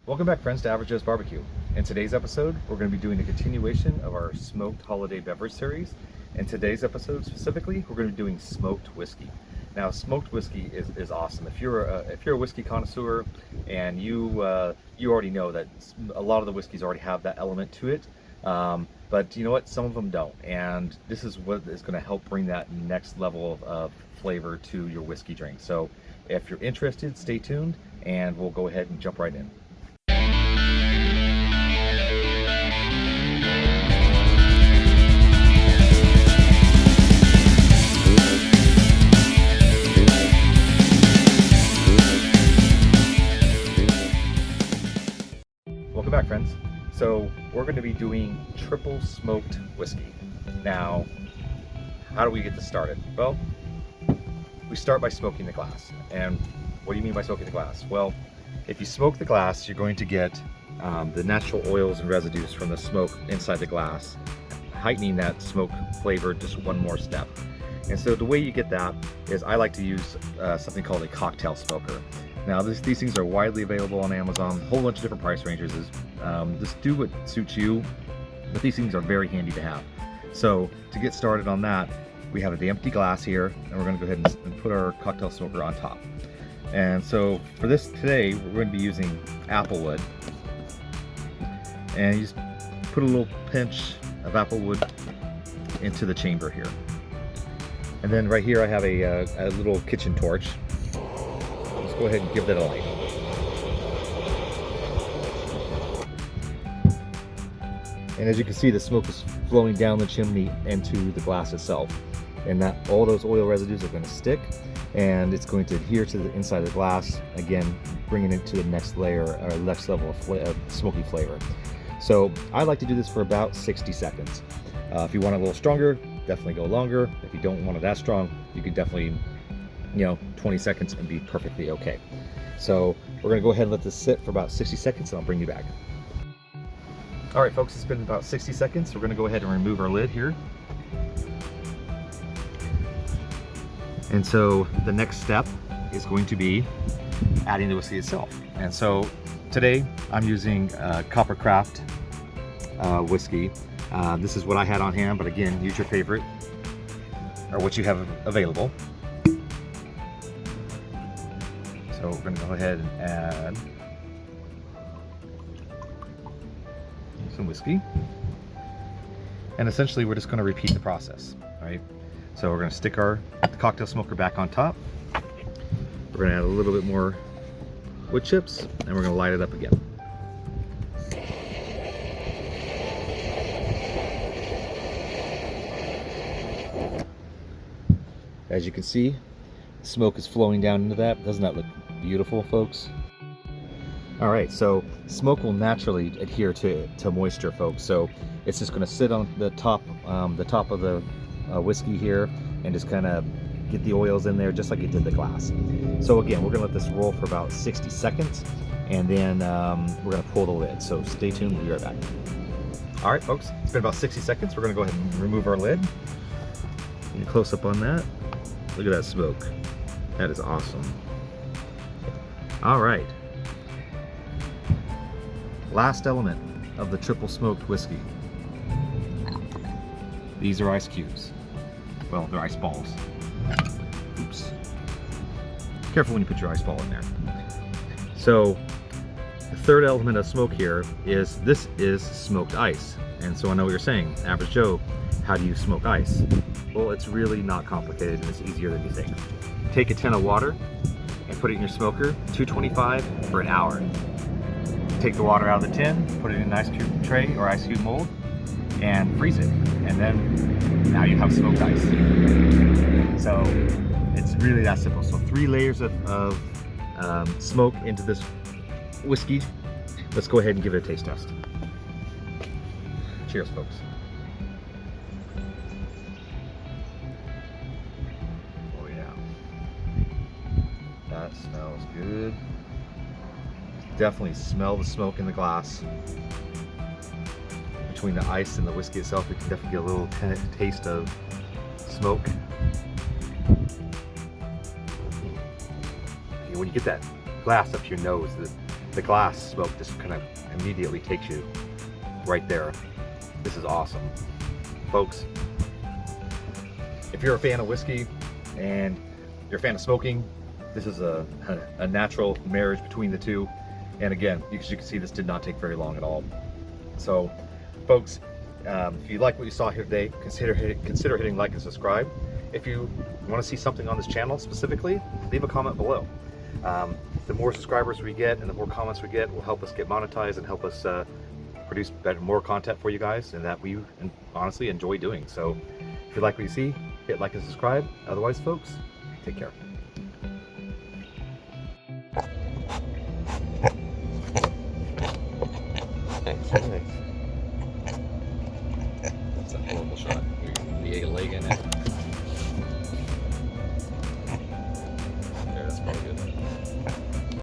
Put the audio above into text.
Welcome back, friends, to Average Joe's Barbecue. In today's episode, we're going to be doing a continuation of our smoked holiday beverage series. In today's episode specifically, we're going to be doing smoked whiskey. Now, smoked whiskey is awesome. If you're a whiskey connoisseur and you already know that a lot of the whiskeys already have that element to it, but you know what? Some of them don't, and this is what is going to help bring that next level of flavor to your whiskey drink. So, if you're interested, stay tuned, and we'll go ahead and jump right in. Welcome back, friends. So we're going to be doing triple smoked whiskey. Now, how do we get this started? Well, we start by smoking the glass. And what do you mean by smoking the glass? Well, if you smoke the glass, you're going to get the natural oils and residues from the smoke inside the glass, heightening that smoke flavor just one more step. And so the way you get that is I like to use something called a cocktail smoker. Now these things are widely available on Amazon, a whole bunch of different price ranges. Just do what suits you, but these things are very handy to have. So to get started on that, we have the empty glass here, and we're going to go ahead and put our cocktail smoker on top. And so for this today, we're going to be using applewood. And you just put a little pinch of applewood into the chamber here. And then right here I have a little kitchen torch. Let's go ahead and give that a light. And as you can see, the smoke is flowing down the chimney into the glass itself. And that all those oil residues are going to stick, and it's going to adhere to the inside of the glass, again bringing it to the next layer or next level of smoky flavor. So I like to do this for about 60 seconds. If you want it a little stronger, definitely go longer. If you don't want it that strong, you could definitely 20 seconds and be perfectly okay. So we're going to go ahead and let this sit for about 60 seconds, and I'll bring you back. All right, folks, it's been about 60 seconds. We're going to go ahead and remove our lid here. And so the next step is going to be adding the whiskey itself. And so today I'm using Coppercraft whiskey. This is what I had on hand, but again, use your favorite or what you have available. So we're going to go ahead and add some whiskey. And essentially we're just going to repeat the process, right? So we're going to stick our cocktail smoker back on top. We're going to add a little bit more wood chips, and we're going to light it up again. As you can see, the smoke is flowing down into that. Doesn't that look beautiful, folks? All right, so smoke will naturally adhere to moisture, folks. So it's just going to sit on the top of the whiskey here and just kind of get the oils in there just like it did the glass. So again, we're going to let this roll for about 60 seconds, and then we're going to pull the lid. So stay tuned, we'll be right back. All right, folks, it's been about 60 seconds. We're going to go ahead and remove our lid. Get a close up on that. Look at that smoke. That is awesome. All right. Last element of the triple smoked whiskey. These are ice cubes. Well, they're ice balls. Oops. Careful when you put your ice ball in there. So the third element of smoke here is this is smoked ice. And so I know what you're saying, Average Joe, how do you smoke ice? Well, it's really not complicated, and it's easier than you think. Take a tin of water and put it in your smoker, 225 for an hour. Take the water out of the tin, put it in an ice cube tray or ice cube mold, and freeze it. And then now you have smoked ice. So it's really that simple. So 3 layers of smoke into this whiskey. Let's go ahead and give it a taste test. Cheers, folks. Oh yeah. That smells good. Definitely smell the smoke in the glass. Between the ice and the whiskey itself, we can definitely get a little taste of smoke. When you get that glass up your nose, the glass smoke just kind of immediately takes you right there. This is awesome. Folks, if you're a fan of whiskey and you're a fan of smoking, this is a natural marriage between the two. And again, as you can see, this did not take very long at all. So folks, if you like what you saw here today, consider hitting like and subscribe. If you want to see something on this channel specifically, leave a comment below. The more subscribers we get and the more comments we get will help us get monetized and help us produce more content for you guys, and that we honestly enjoy doing. So if you like what you see, hit like and subscribe. Otherwise, folks, take care.